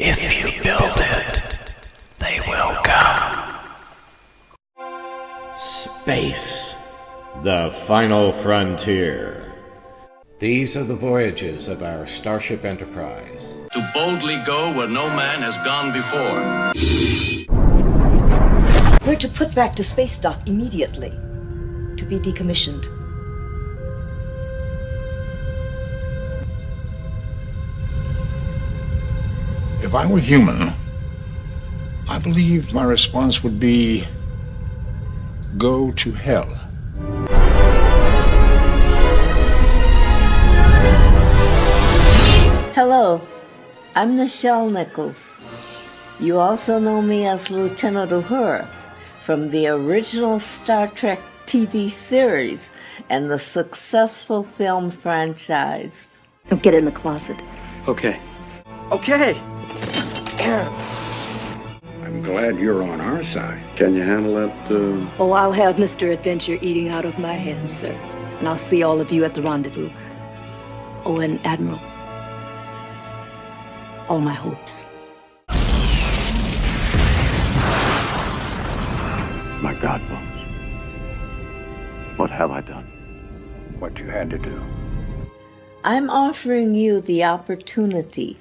If you build it, they will come. Space, the final frontier. These are the voyages of our Starship Enterprise. To boldly go where no man has gone before. We're to put back to space dock immediately, to be decommissioned. If I were human, I believe my response would be, go to hell. Hello, I'm Nichelle Nichols. You also know me as Lieutenant Uhura from the original Star Trek TV series and the successful film franchise. Now get in the closet. Okay. Okay. I'm glad you're on our side. Can you handle that? Oh, I'll have Mr. Adventure eating out of my hands, sir. And I'll see all of you at the rendezvous. Oh, and Admiral, all my hopes. My God, Bones. What have I done? What you had to do. I'm offering you the opportunity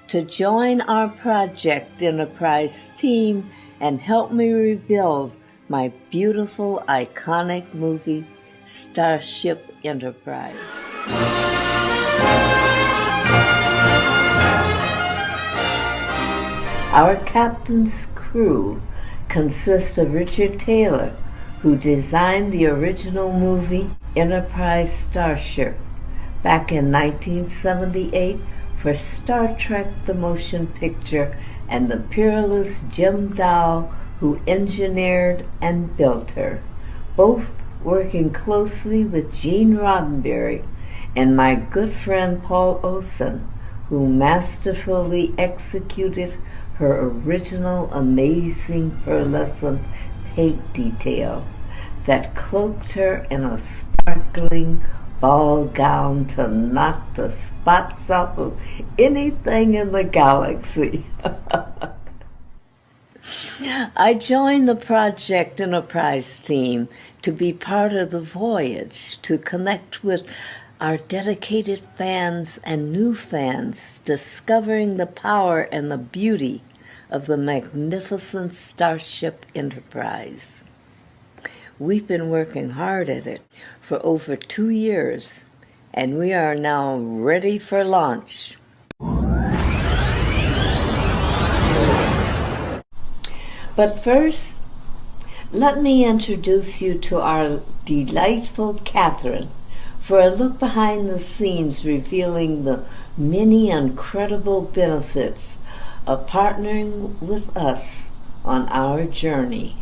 to join our Project Enterprise team and help me rebuild my beautiful, iconic movie, Starship Enterprise. Our captain's crew consists of Richard Taylor, who designed the original movie Enterprise Starship back in 1978 for Star Trek the Motion Picture, and the peerless Jim Dow, who engineered and built her, both working closely with Gene Roddenberry and my good friend Paul Olson, who masterfully executed her original amazing pearlescent paint detail that cloaked her in a sparkling ball gown to knock the spots off of anything in the galaxy. I joined the Project Enterprise team to be part of the voyage, to connect with our dedicated fans and new fans, discovering the power and the beauty of the magnificent Starship Enterprise. We've been working hard at it for over 2 years, and we are now ready for launch. But first, let me introduce you to our delightful Catherine for a look behind the scenes revealing the many incredible benefits of partnering with us on our journey.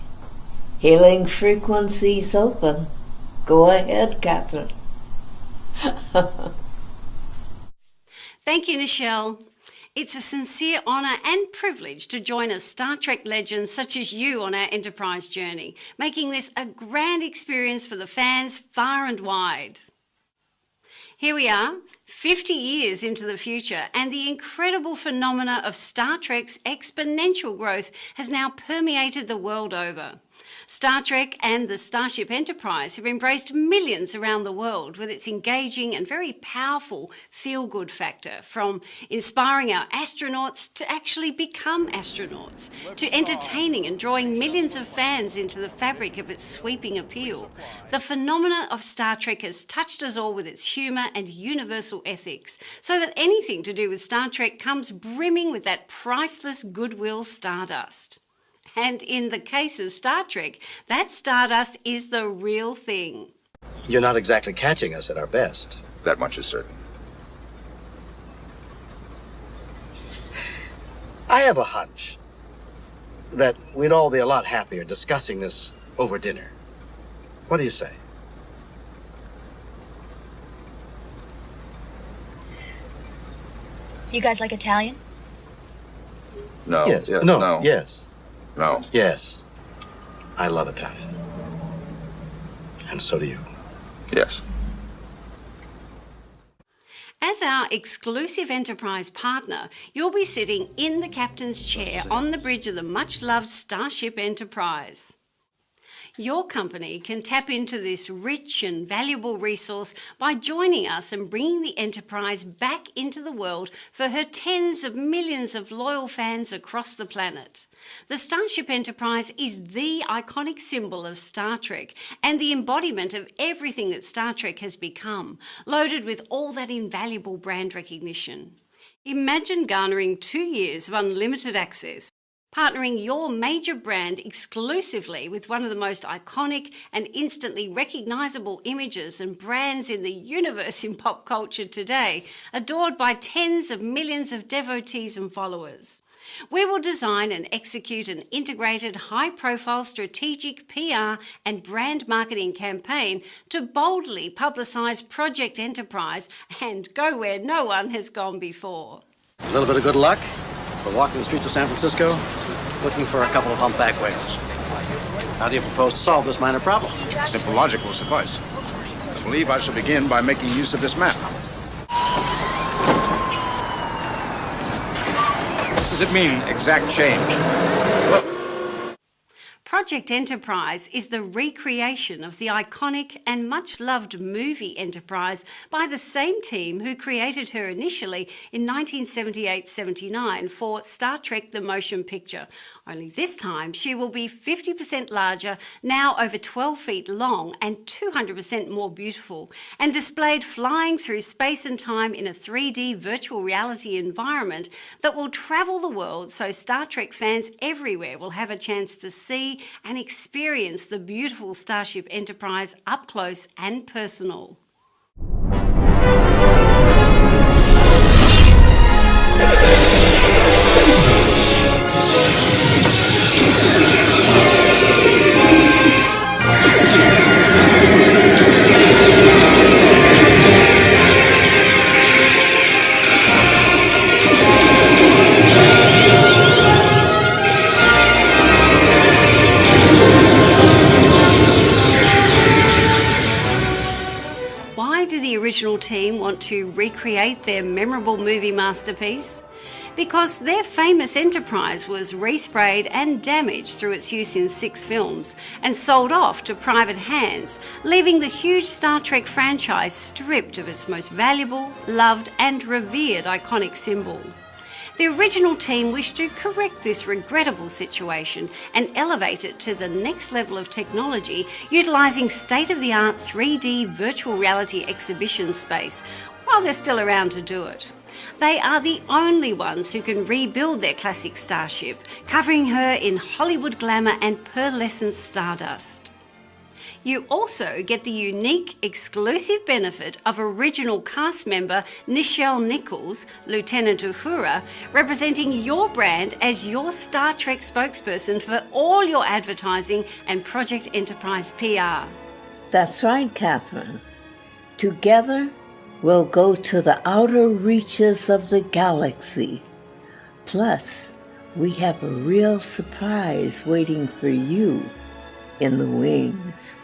Hailing frequencies open. Go ahead, Catherine. Thank you, Nichelle. It's a sincere honour and privilege to join a Star Trek legend such as you on our Enterprise journey, making this a grand experience for the fans far and wide. Here we are, 50 years into the future, and the incredible phenomena of Star Trek's exponential growth has now permeated the world over. Star Trek and the Starship Enterprise have embraced millions around the world with its engaging and very powerful feel-good factor, from inspiring our astronauts to actually become astronauts, to entertaining and drawing millions of fans into the fabric of its sweeping appeal. The phenomena of Star Trek has touched us all with its humour and universal ethics, so that anything to do with Star Trek comes brimming with that priceless goodwill stardust. And in the case of Star Trek, that stardust is the real thing. You're not exactly catching us at our best. That much is certain. I have a hunch that we'd all be a lot happier discussing this over dinner. What do you say? You guys like Italian? No. Yes. Yeah, No. Yes. No. Yes. I love Italian. And so do you. Yes. As our exclusive enterprise partner, you'll be sitting in the captain's chair on the bridge of the much-loved Starship Enterprise. Your company can tap into this rich and valuable resource by joining us and bringing the Enterprise back into the world for her tens of millions of loyal fans across the planet. The Starship Enterprise is the iconic symbol of Star Trek and the embodiment of everything that Star Trek has become, loaded with all that invaluable brand recognition. Imagine garnering 2 years of unlimited access, partnering your major brand exclusively with one of the most iconic and instantly recognisable images and brands in the universe in pop culture today, adored by tens of millions of devotees and followers. We will design and execute an integrated, high-profile strategic PR and brand marketing campaign to boldly publicise Project Enterprise and go where no one has gone before. A little bit of good luck. We're walking the streets of San Francisco, looking for a couple of humpback whales. How do you propose to solve this minor problem? Simple logic will suffice. I believe I shall begin by making use of this map. What does it mean, exact change? Project Enterprise is the recreation of the iconic and much-loved movie Enterprise by the same team who created her initially in 1978-79 for Star Trek the Motion Picture. Only this time she will be 50% larger, now over 12 feet long and 200% more beautiful, and displayed flying through space and time in a 3D virtual reality environment that will travel the world so Star Trek fans everywhere will have a chance to see and experience the beautiful Starship Enterprise up close and personal. Why do the original team want to recreate their memorable movie masterpiece? Because their famous Enterprise was resprayed and damaged through its use in 6 films and sold off to private hands, leaving the huge Star Trek franchise stripped of its most valuable, loved and revered iconic symbol. The original team wished to correct this regrettable situation and elevate it to the next level of technology, utilising state-of-the-art 3D virtual reality exhibition space, while they're still around to do it. They are the only ones who can rebuild their classic starship, covering her in Hollywood glamour and pearlescent stardust. You also get the unique, exclusive benefit of original cast member Nichelle Nichols, Lieutenant Uhura, representing your brand as your Star Trek spokesperson for all your advertising and Project Enterprise PR. That's right, Catherine. Together, we'll go to the outer reaches of the galaxy. Plus, we have a real surprise waiting for you in the wings.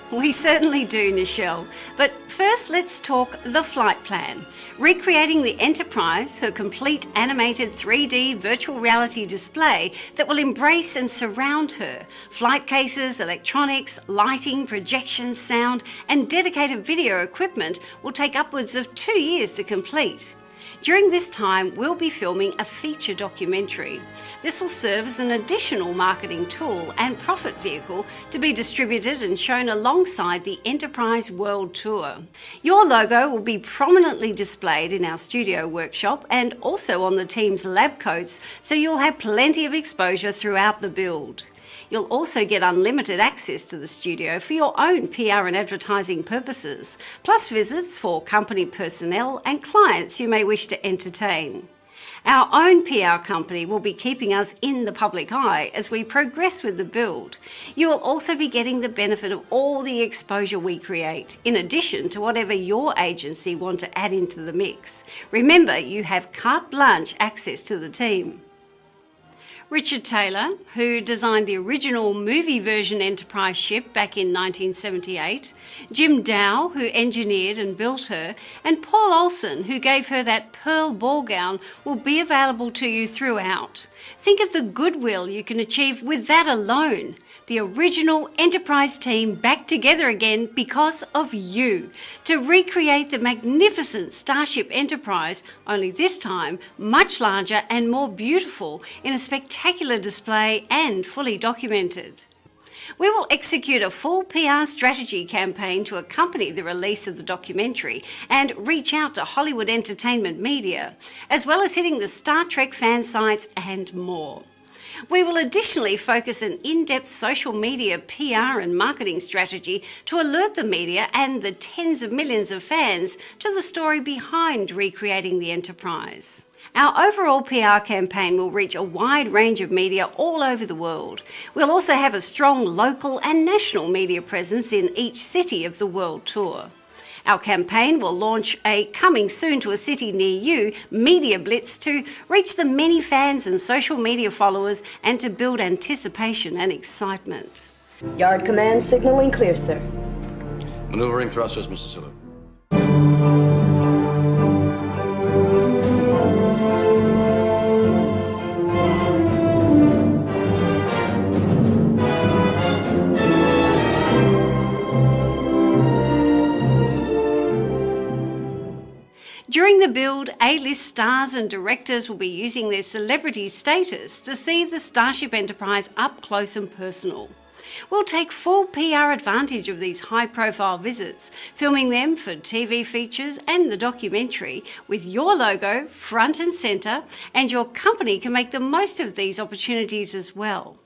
We certainly do, Nichelle. But first, let's talk the flight plan. Recreating the Enterprise, her complete animated 3D virtual reality display that will embrace and surround her. Flight cases, electronics, lighting, projections, sound, and dedicated video equipment will take upwards of 2 years to complete. During this time, we'll be filming a feature documentary. This will serve as an additional marketing tool and profit vehicle to be distributed and shown alongside the Enterprise World Tour. Your logo will be prominently displayed in our studio workshop and also on the team's lab coats, so you'll have plenty of exposure throughout the build. You'll also get unlimited access to the studio for your own PR and advertising purposes, plus visits for company personnel and clients you may wish to entertain. Our own PR company will be keeping us in the public eye as we progress with the build. You will also be getting the benefit of all the exposure we create, in addition to whatever your agency want to add into the mix. Remember, you have carte blanche access to the team. Richard Taylor, who designed the original movie version Enterprise ship back in 1978, Jim Dow, who engineered and built her, and Paul Olsen, who gave her that pearl ball gown, will be available to you throughout. Think of the goodwill you can achieve with that alone. The original Enterprise team back together again because of you, to recreate the magnificent Starship Enterprise, only this time much larger and more beautiful, in a spectacular display and fully documented. We will execute a full PR strategy campaign to accompany the release of the documentary and reach out to Hollywood entertainment media, as well as hitting the Star Trek fan sites and more. We will additionally focus an in-depth social media PR and marketing strategy to alert the media and the tens of millions of fans to the story behind recreating the Enterprise. Our overall PR campaign will reach a wide range of media all over the world. We'll also have a strong local and national media presence in each city of the world tour. Our campaign will launch a coming soon to a city near you media blitz to reach the many fans and social media followers and to build anticipation and excitement. Yard command signaling clear, sir. Maneuvering thrusters, Mr. Sulu. During the build, A-list stars and directors will be using their celebrity status to see the Starship Enterprise up close and personal. We'll take full PR advantage of these high-profile visits, filming them for TV features and the documentary with your logo front and centre, and your company can make the most of these opportunities as well.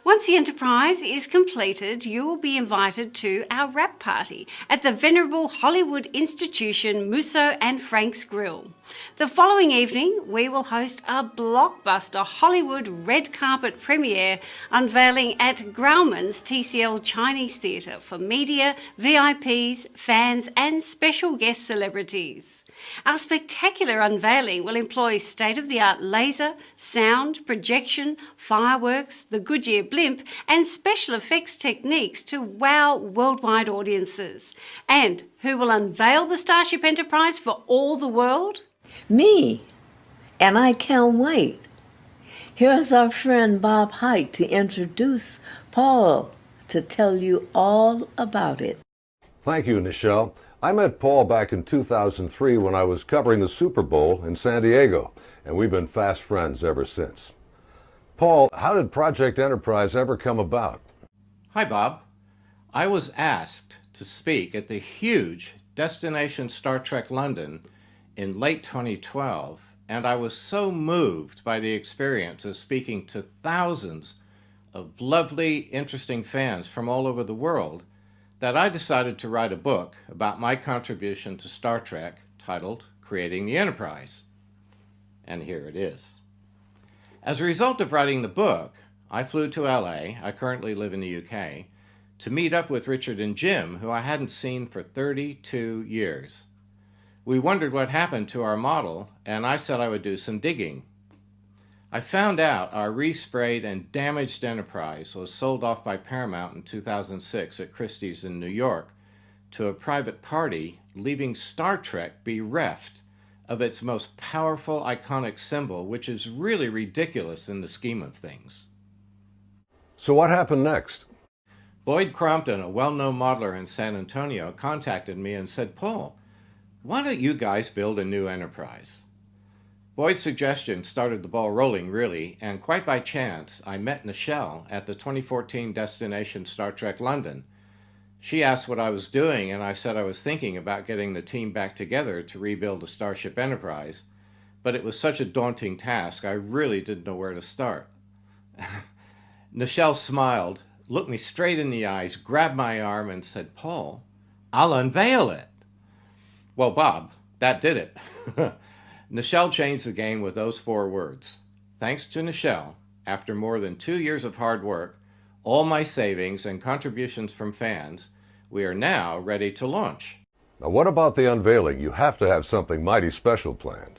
Once the Enterprise is completed, you will be invited to our wrap party at the venerable Hollywood institution Musso and Frank's Grill. The following evening, we will host a blockbuster Hollywood red carpet premiere unveiling at Grauman's TCL Chinese Theatre for media, VIPs, fans and special guest celebrities. Our spectacular unveiling will employ state-of-the-art laser, sound, projection, fireworks, the Goodyear blimp and special effects techniques to wow worldwide audiences. And who will unveil the Starship Enterprise for all the world? Me. And I can't wait. Here's our friend Bob Hite to introduce Paul to tell you all about it. Thank you, Nichelle. I met Paul back in 2003 when I was covering the Super Bowl in San Diego, and we've been fast friends ever since. Paul, how did Project Enterprise ever come about? Hi, Bob. I was asked to speak at the huge Destination Star Trek London in late 2012, and I was so moved by the experience of speaking to thousands of lovely, interesting fans from all over the world that I decided to write a book about my contribution to Star Trek titled Creating the Enterprise. And here it is. As a result of writing the book, I flew to LA, I currently live in the UK, to meet up with Richard and Jim, who I hadn't seen for 32 years. We wondered what happened to our model, and I said I would do some digging. I found out our resprayed and damaged Enterprise was sold off by Paramount in 2006 at Christie's in New York to a private party, leaving Star Trek bereft of its most powerful, iconic symbol, which is really ridiculous in the scheme of things. So what happened next? Boyd Crompton, a well-known modeler in San Antonio, contacted me and said, "Paul, why don't you guys build a new Enterprise?" Boyd's suggestion started the ball rolling, really, and quite by chance, I met Nichelle at the 2014 Destination Star Trek London. She asked what I was doing, and I said I was thinking about getting the team back together to rebuild a Starship Enterprise, but it was such a daunting task, I really didn't know where to start. Nichelle smiled, looked me straight in the eyes, grabbed my arm, and said, "Paul, I'll unveil it." Well, Bob, that did it. Nichelle changed the game with those 4 words. Thanks to Nichelle, after more than 2 years of hard work, all my savings and contributions from fans, we are now ready to launch. Now what about the unveiling? You have to have something mighty special planned.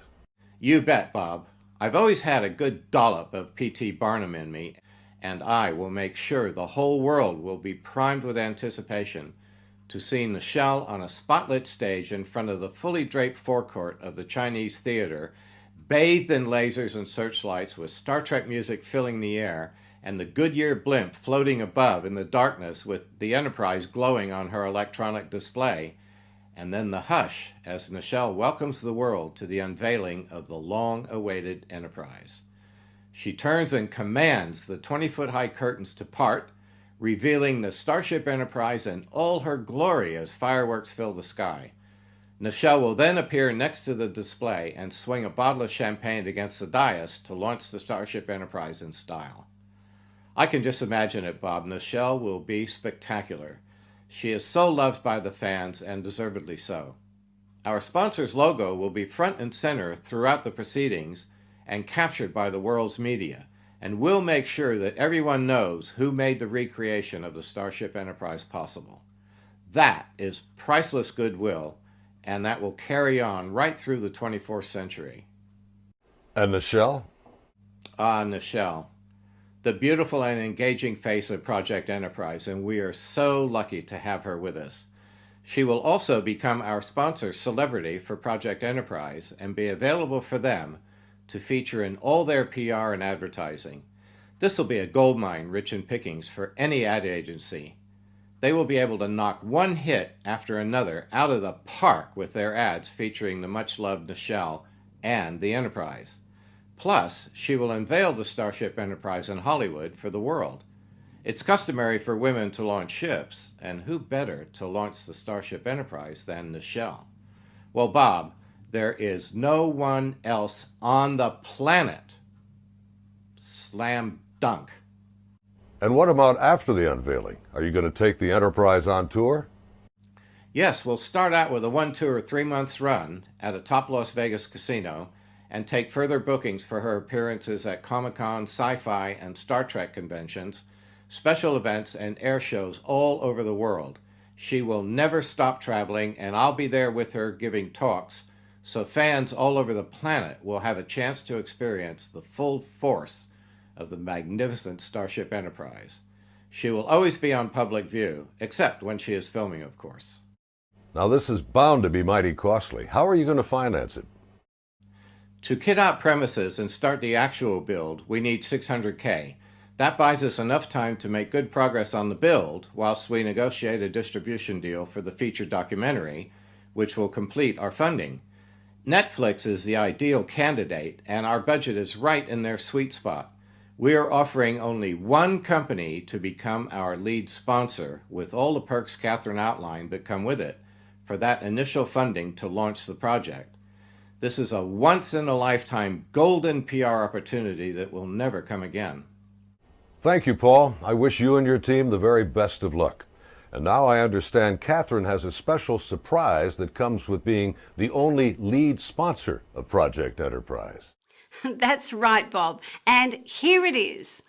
You bet, Bob. I've always had a good dollop of P.T. Barnum in me, and I will make sure the whole world will be primed with anticipation to see Nichelle on a spotlit stage in front of the fully draped forecourt of the Chinese theater, bathed in lasers and searchlights with Star Trek music filling the air, and the Goodyear blimp floating above in the darkness with the Enterprise glowing on her electronic display, and then the hush as Nichelle welcomes the world to the unveiling of the long-awaited Enterprise. She turns and commands the 20-foot-high curtains to part, revealing the Starship Enterprise in all her glory as fireworks fill the sky. Nichelle will then appear next to the display and swing a bottle of champagne against the dais to launch the Starship Enterprise in style. I can just imagine it, Bob. Nichelle will be spectacular. She is so loved by the fans, and deservedly so. Our sponsor's logo will be front and center throughout the proceedings and captured by the world's media, and we'll make sure that everyone knows who made the recreation of the Starship Enterprise possible. That is priceless goodwill, and that will carry on right through the 24th century. And Nichelle? Ah, Nichelle. The beautiful and engaging face of Project Enterprise, and we are so lucky to have her with us. She will also become our sponsor celebrity for Project Enterprise and be available for them to feature in all their PR and advertising. This will be a goldmine rich in pickings for any ad agency. They will be able to knock one hit after another out of the park with their ads featuring the much-loved Nichelle and the Enterprise. Plus, she will unveil the Starship Enterprise in Hollywood for the world. It's customary for women to launch ships, and who better to launch the Starship Enterprise than Nichelle? Well, Bob, there is no one else on the planet. Slam dunk. And what about after the unveiling? Are you going to take the Enterprise on tour? Yes, we'll start out with a 1, 2, or 3 months run at a top Las Vegas casino and take further bookings for her appearances at Comic-Con, Sci-Fi, and Star Trek conventions, special events, and air shows all over the world. She will never stop traveling, and I'll be there with her giving talks, so fans all over the planet will have a chance to experience the full force of the magnificent Starship Enterprise. She will always be on public view, except when she is filming, of course. Now this is bound to be mighty costly. How are you going to finance it? To kit out premises and start the actual build, we need $600K. That buys us enough time to make good progress on the build whilst we negotiate a distribution deal for the feature documentary, which will complete our funding. Netflix is the ideal candidate, and our budget is right in their sweet spot. We are offering only one company to become our lead sponsor, with all the perks Catherine outlined that come with it, for that initial funding to launch the project. This is a once-in-a-lifetime golden PR opportunity that will never come again. Thank you, Paul. I wish you and your team the very best of luck. And now I understand Catherine has a special surprise that comes with being the only lead sponsor of Project Enterprise. That's right, Bob. And here it is.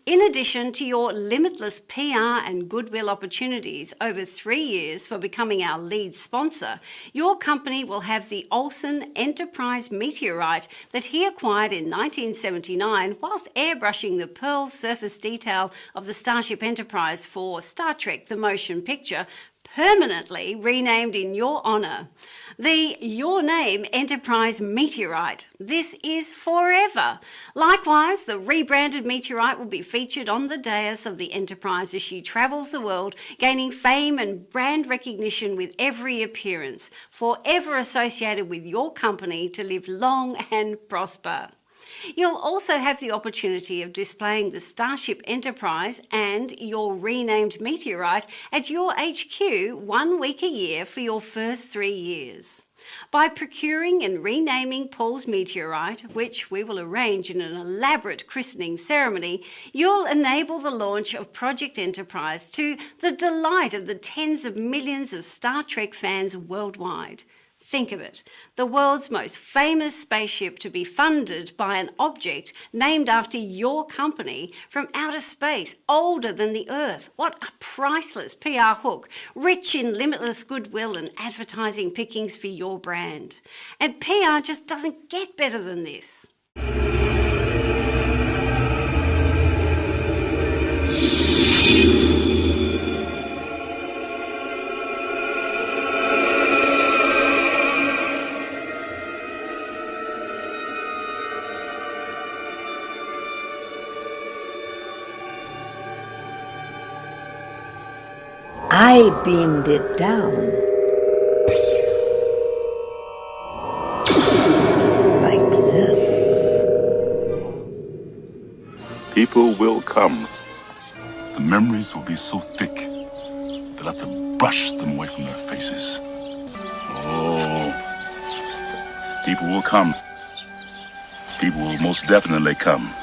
In addition to your limitless PR and goodwill opportunities over 3 years for becoming our lead sponsor, your company will have the Olsen Enterprise meteorite that he acquired in 1979 whilst airbrushing the pearl surface detail of the Starship Enterprise for Star Trek: The Motion Picture, permanently renamed in your honour. The Your Name Enterprise Meteorite. This is forever. Likewise, the rebranded meteorite will be featured on the dais of the Enterprise as she travels the world, gaining fame and brand recognition with every appearance, forever associated with your company to live long and prosper. You'll also have the opportunity of displaying the Starship Enterprise and your renamed meteorite at your HQ 1 week a year for your first 3 years. By procuring and renaming Paul's meteorite, which we will arrange in an elaborate christening ceremony, you'll enable the launch of Project Enterprise to the delight of the tens of millions of Star Trek fans worldwide. Think of it, the world's most famous spaceship to be funded by an object named after your company from outer space, older than the Earth. What a priceless PR hook, rich in limitless goodwill and advertising pickings for your brand. And PR just doesn't get better than this. I beamed it down. Like this. People will come. The memories will be so thick, they'll have to brush them away from their faces. Oh, people will come. People will most definitely come.